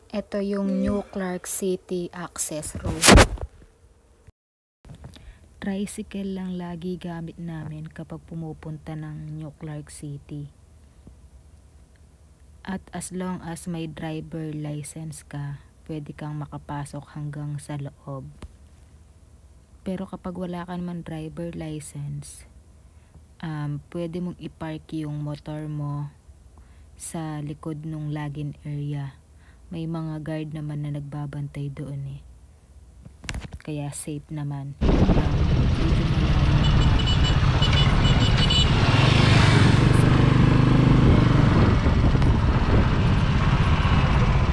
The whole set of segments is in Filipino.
Ito yung New Clark City Access Road. Tricycle lang lagi gamit namin kapag pumupunta ng New Clark City. At as long as may driver license ka, pwede kang makapasok hanggang sa loob. Pero kapag wala ka naman driver license, pwede mong ipark yung motor mo sa likod ng login area. May mga guard naman na nagbabantay doon eh. Kaya safe naman.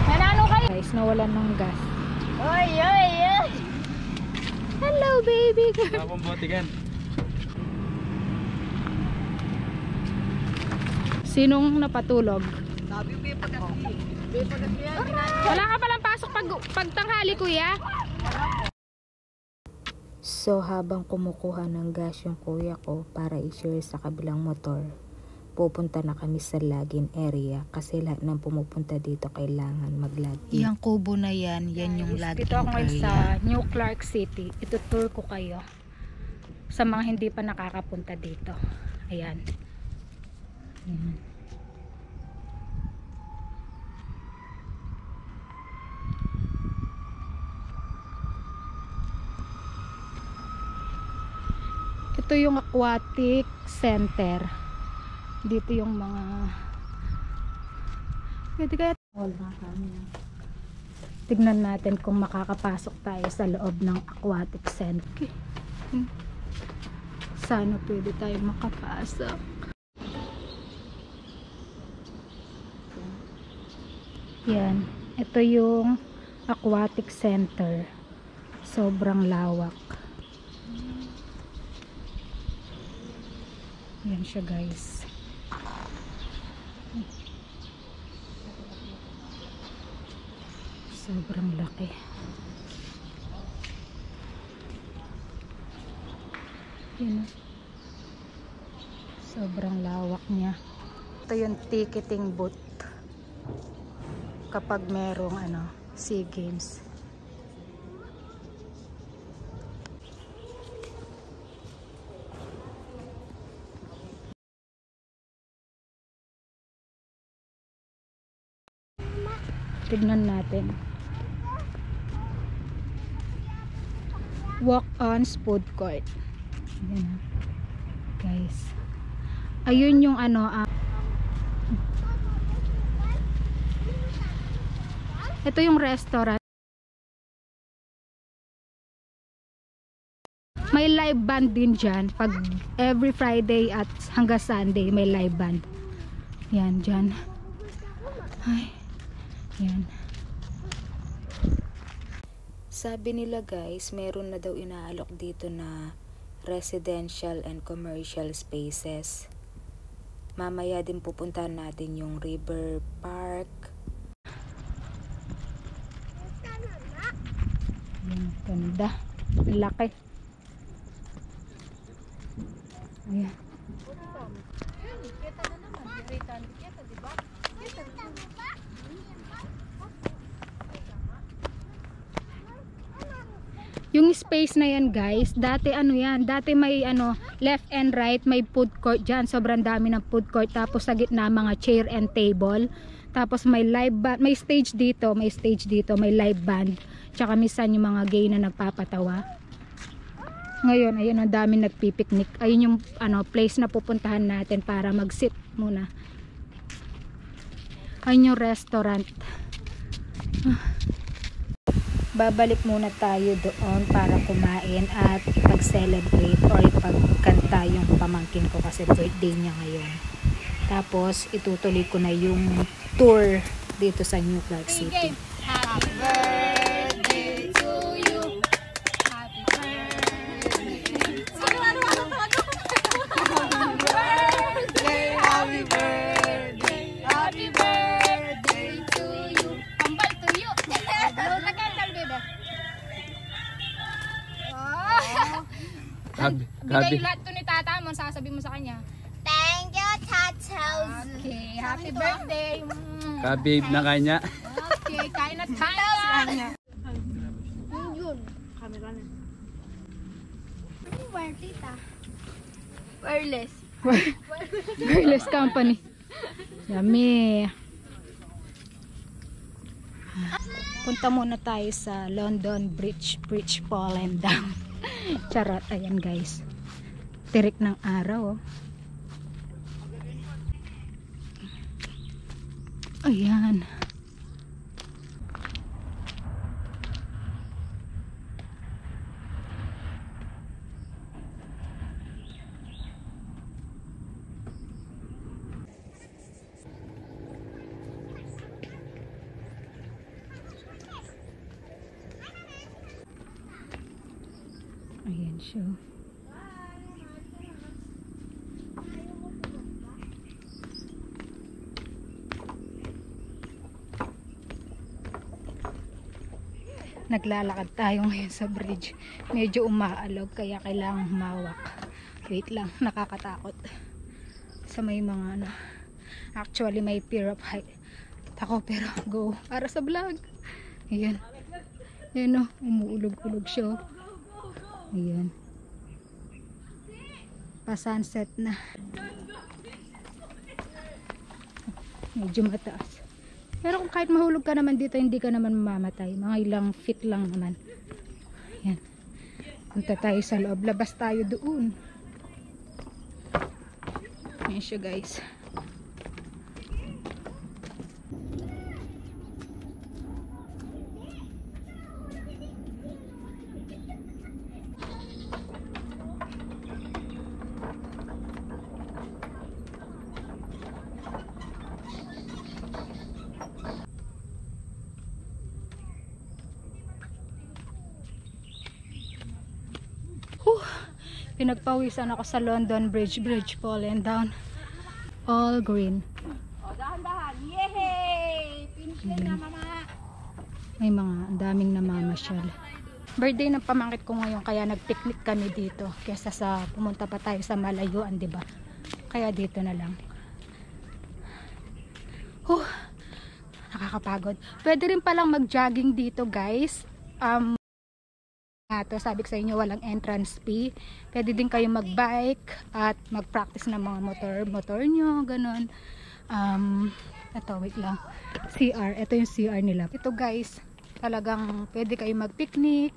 Nanano kayo? Guys, nawalan ng gas. Oy, oy, oy! Hello baby girl! Wala pong botigan. Sinong napatulog? Wala ka palang pasok pag tanghali, kuya? So habang kumukuha ng gas yung kuya ko para i-share sa kabilang motor, pupunta na kami sa login area kasi lahat ng pumupunta dito kailangan mag-login. Yung kubo na yan yung login Dito ako ngayon area. sa New Clark City. Itutour ko kayo sa mga hindi pa nakakapunta dito. Ayan. Ito yung aquatic center. Dito yung mga pwede kaya tignan natin kung makakapasok tayo sa loob ng aquatic center. Sana pwede tayo makapasok. Yan, ito yung aquatic center. Sobrang lawak. Yan siya guys. Sobrang laki. Yan. Sobrang lawak niya. Ito yung ticketing booth kapag merong SEA Games. Tignan natin. Walk-ons food court. Ayan, guys. Ayun yung ito yung restaurant. May live band din dyan. Pag every Friday at hanggang Sunday may live band. Yan dyan. Ay. Yan. Sabi nila guys, meron na daw inaalok dito na residential and commercial spaces. Mamaya din pupuntahan natin yung River Park. Yan, ganda. Laki. Ayan. Yung space na yan guys, dati dati may left and right, may food court dyan, sobrang dami ng food court, tapos sa gitna mga chair and table, tapos may live band, may stage dito, may live band, tsaka minsan yung mga gay na nagpapatawa. Ngayon, ayun, ang dami nagpipiknik, ayun yung place na pupuntahan natin para mag-sit muna. Ayun yung restaurant. Babalik muna tayo doon para kumain at ipag-celebrate or ipagkanta yung pamangkin ko kasi birthday niya ngayon. Tapos itutuloy ko na yung tour dito sa New Clark City. Happy birthday to you. Happy birthday. Happy birthday. Happy birthday to you. Kambal to you. Bigay lahat to ni tata mo, sasabihin mo sa kanya. Thank you, Tatos. Okay, happy birthday. Kabib na kanya. Okay, kain na Yun. Camera na. Wire, tita. Wireless. Wireless company. Yummy. Punta muna tayo sa London Bridge Fallen Down. Charot, ayan guys. Tirik ng araw, oh. Ayan. Ayan siya. Naglalakad tayo ngayon sa bridge. Medyo umaalog kaya kailangang humawak. Wait lang, nakakatakot. Sa may mga ano. Actually may fear of height. Ako pero go para sa vlog. Ayan. Ayan o, umuulog-ulog siya. Ayan. Pa-sunset na. Medyo mataas. Pero kung kahit mahulog ka naman dito, hindi ka naman mamamatay. Mga ilang feet lang naman. Ayan. Punta tayo sa loob. Labas tayo doon. Ayan siya guys. Pinagpawisan ako sa London Bridge Fallen Down. All green. O, dahan-dahan. Yehey! Finish na mama. May mga daming namamasyal. Birthday ng pamangkit ko ngayon kaya nag-picnic kami dito kaysa sa pumunta pa tayo sa malayuan, 'di ba? Kaya dito na lang. Nakakapagod. Pwede rin palang mag-jogging dito, guys. Sabi ko sa inyo, walang entrance fee. Pwede din kayo mag-bike at mag-practice ng mga motor nyo, ganun. Ito, wait lang. CR, ito yung CR nila. Ito guys, talagang pwede kayo mag-picnic.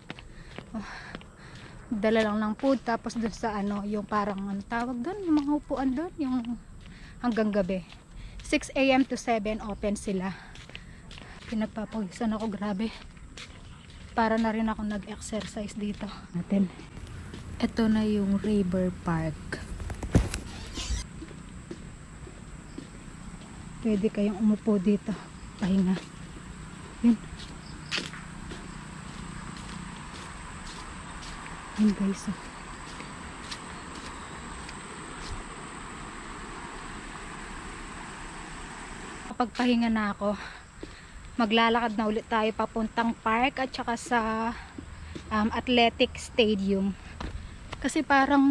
Dala lang ng food, tapos dun sa ano, yung parang ano tawag dun, yung mga upuan dun, yung hanggang gabi. 6 AM to 7 open sila. Pinagpapawisan ako, grabe. Para na rin ako nag-exercise dito. Ito na yung River Park. Pwede kayong umupo dito. Pahinga. Yun. Yun guys. Kapag pahinga na ako, maglalakad na ulit tayo papuntang park at saka sa athletic stadium. Kasi parang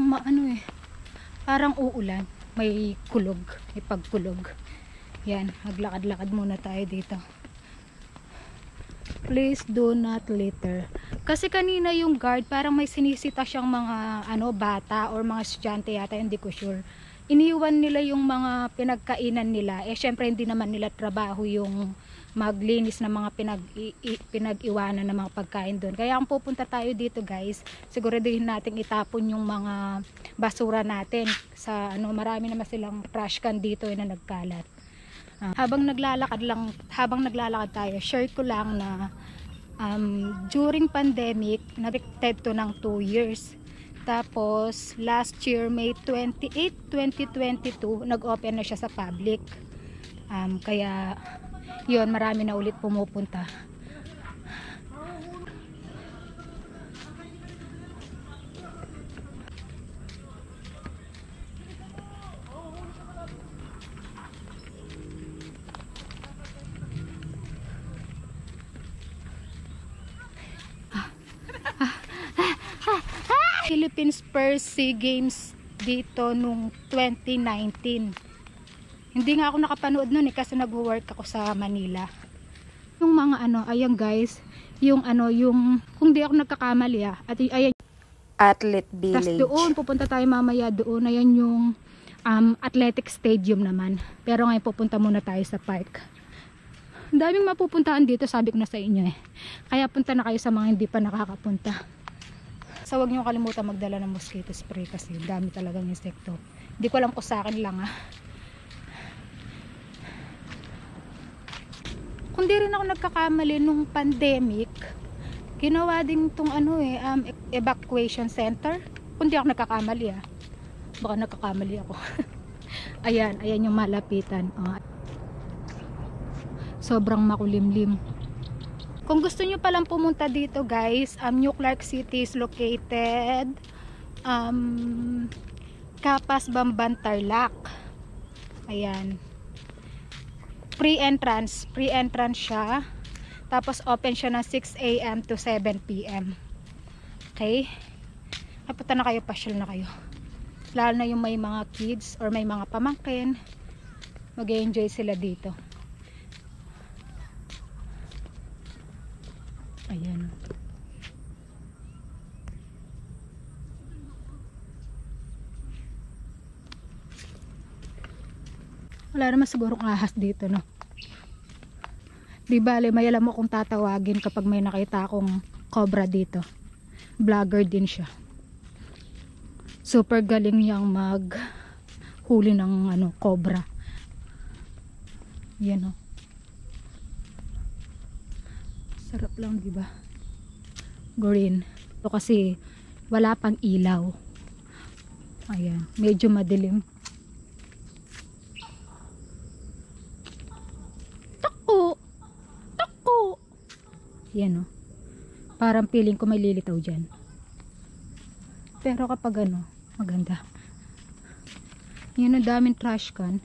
parang uulan, may kulog, may pagkulog. Yan, maglakad-lakad muna tayo dito. Please do not litter. Kasi kanina yung guard parang may sinisita siyang mga bata or mga estudyante yata, hindi ko sure. Iniwan nila yung mga pinagkainan nila. Syempre hindi naman nila trabaho yung maglinis ng mga pinag-iwanan ng mga pagkain doon. Kaya kung pupunta tayo dito guys, siguraduhin natin itapon yung mga basura natin sa marami naman silang trash can dito na nagkalat. Habang naglalakad tayo, share ko lang na during pandemic, na-rected to ng 2 years. Tapos last year May 28, 2022 nag-open na siya sa public. Kaya yun, marami na ulit pumupunta. Philippines First SEA Games dito nung 2019. Hindi nga ako nakapanood nun kasi nag-work ako sa Manila. Yung mga ano, ayan guys, yung ano, yung, kung di ako nagkakamali at ayan. Athlete Tas Village. doon, pupunta tayo mamaya doon. Ayan yung athletic stadium naman. Pero ngayon pupunta muna tayo sa park. Ang daming mapupuntahan dito, sabi ko na sa inyo eh. Kaya punta na kayo sa mga hindi pa nakakapunta. So huwag niyo kalimutan magdala ng mosquito spray kasi dami talagang insekto. Hindi ko alam kung sa akin lang Kung di rin ako nagkakamali nung pandemic, ginawa din itong ano evacuation center. Kung di ako nagkakamali baka nagkakamali ako. ayan yung malapitan. Sobrang makulimlim. Kung gusto nyo palang pumunta dito guys, New Clark City is located Capas, Bamban, Tarlac. Ayan, free entrance siya. Tapos open siya ng 6 AM to 7 PM. Okay? Napunta na kayo, pasyal na kayo. Lalo na yung may mga kids or may mga pamangkin, mag-enjoy sila dito. Ayan. Wala naman sigurong ahas dito, no? Di bale, may alam mo kung tatawagin kapag may nakita akong cobra dito. Vlogger din siya. Super galing niyang maghuli ng cobra. Yan, oh. Sarap lang, di ba? Green. Ito kasi wala pang ilaw. Ayan, medyo madilim. Tako. Yan, oh. Parang feeling ko may lilitaw dyan. Pero kapag maganda. Yan, ang daming trash can.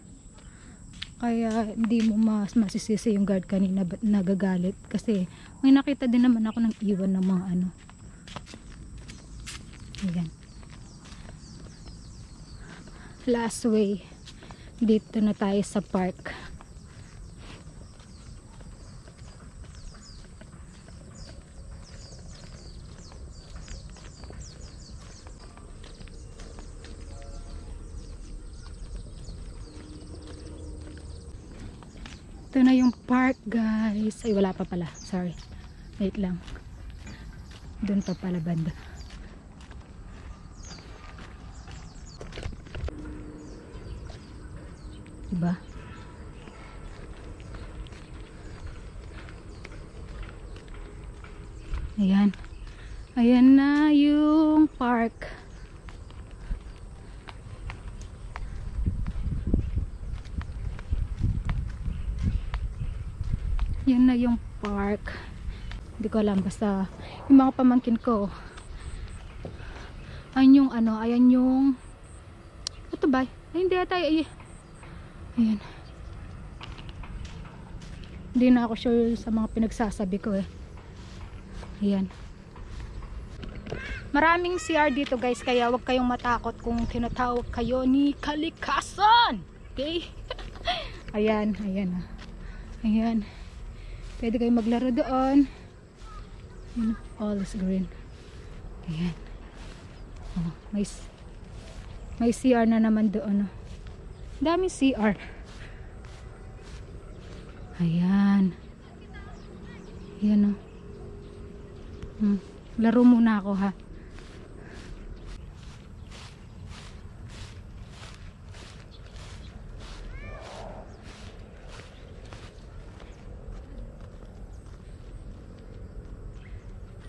Kaya hindi mo masisisi yung guard kanina nagagalit. Kasi may nakita din naman ako ng iwan ng mga Ayan. Last way. Dito na tayo sa park. Ito na yung park guys. Ay wala pa pala, sorry, wait lang, doon pa pala banda. Diba? Ayan na yung park. Yan na yung park. Hindi ko alam, basta yung mga pamangkin ko. Ayan yung ayan yung ito ba? Ay, hindi ata. Ayan. Hindi na ako sure sa mga pinagsasabi ko Ayan. Maraming CR dito guys, kaya wag kayong matakot kung tinatawag kayo ni kalikasan. Okay? Ayan. Ayan. Pwede kayo maglaro doon. All is green. Ayan. Oh, may CR na naman doon. Daming CR. Ayan. Ayan. Laro muna ako ha.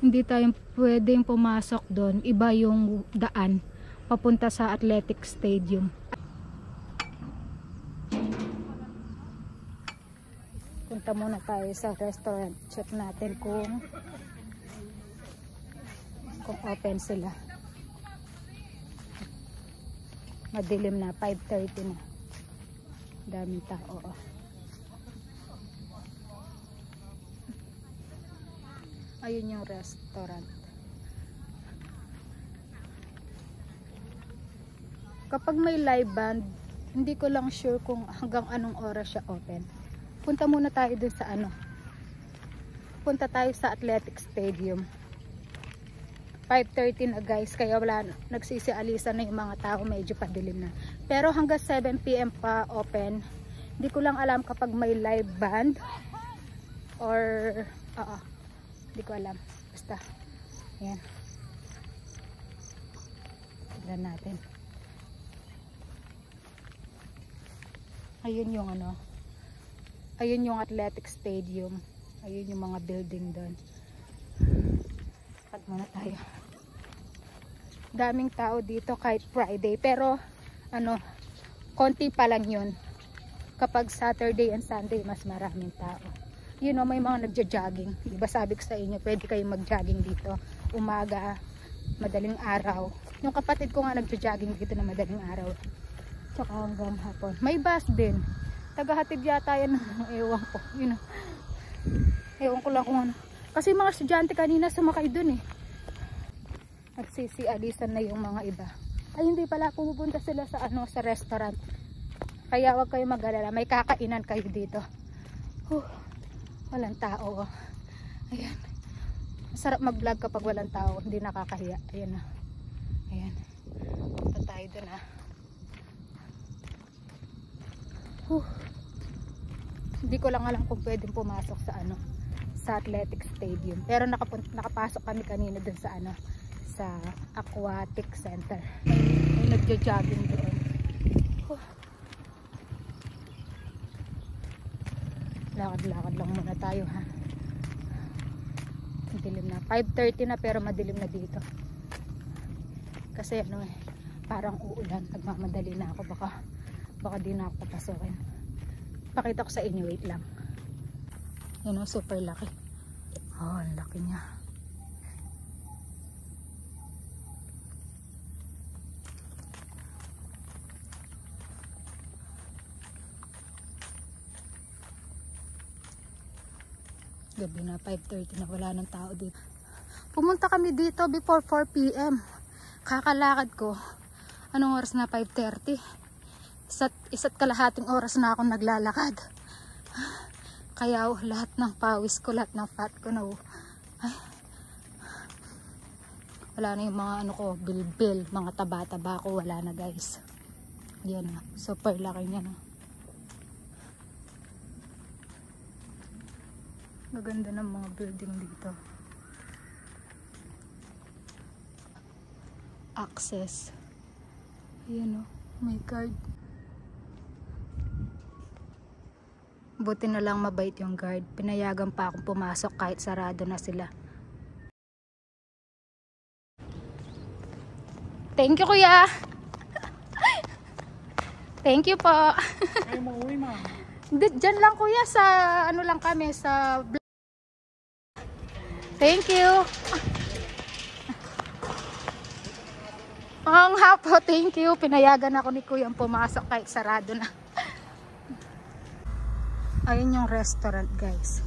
Hindi tayo pwedeng pumasok doon. Iba yung daan papunta sa athletic stadium. Punta muna tayo sa restaurant. Check natin kung open sila. Madilim na, 5:30 na. Daming tao. Ayun yung restaurant. Kapag may live band, hindi ko lang sure kung hanggang anong oras siya open. Punta muna tayo dun sa punta tayo sa athletic stadium. 5:30 na guys, kaya wala, nagsisialisan na yung mga tao, medyo padilim na. Pero hanggang 7 PM pa open. Hindi ko lang alam kapag may live band or hindi ko alam. Basta ayan, tignan natin. Ayun yung ano, ayun yung athletic stadium, ayun yung mga building doon. Lakad muna tayo. Daming tao dito kahit Friday, pero ano, konti pa lang yun. Kapag Saturday and Sunday mas maraming tao. You know, may mga nagja-jogging. Diba sabi ko sa inyo, pwede kayong mag-jogging dito umaga, madaling araw. Yung kapatid ko nga nagja-jogging dito na madaling araw, tsaka hanggang hapon. May bus din, tagahatid yata yan. Ewan ko, you know, ewan ko lang kung ano, kasi mga estudyante kanina sumakay dun eh. Nagsisialisan na yung mga iba. Ay hindi pala, pupunta sila sa ano, sa restaurant. Kaya wag kayo mag-alala, may kakainan kayo dito. Walang tao. Ayan. Masarap mag-vlog kapag walang tao, hindi nakakahiya. Ayan na. Ayan. Punta tayo dun ah. Hindi ko lang alam kung pwedeng pumasok sa ano, sa athletic stadium. Pero nakapasok kami kanina dun sa ano, sa aquatic center. May nagja-jogging doon. Lakad-lakad lang muna tayo ha. Madilim na. 5:30 na pero madilim na dito. Kasi ano eh, parang uulan. Nagmamadali na ako. Baka di na ako papasokin. Pakita ko sa inyo, wait lang. Yan o, super laki. Oh, ang laki niya. Gabi na, 5:30 na, wala ng tao dito. Pumunta kami dito before 4 PM. Kakalakad ko. Anong oras na? 5:30. Isa't kalahating oras na akong naglalakad. Kaya lahat ng pawis ko, lahat ng fat ko na ay, wala na yung mga ano ko, bilbil, mga taba-taba ko, wala na guys. Yan na, super laki niya na. Maganda ng mga building dito. Access. Ayan o, my guard. Buti na lang mabait yung guard. Pinayagan pa akong pumasok kahit sarado na sila. Thank you kuya. Thank you po. Kayo mauwi ma'am. Diyan lang kuya, sa ano lang kami, sa thank you. Ang hapo, thank you. Pinayagan ako ni kuya pumasok kahit sarado na. Ayun yung restaurant guys.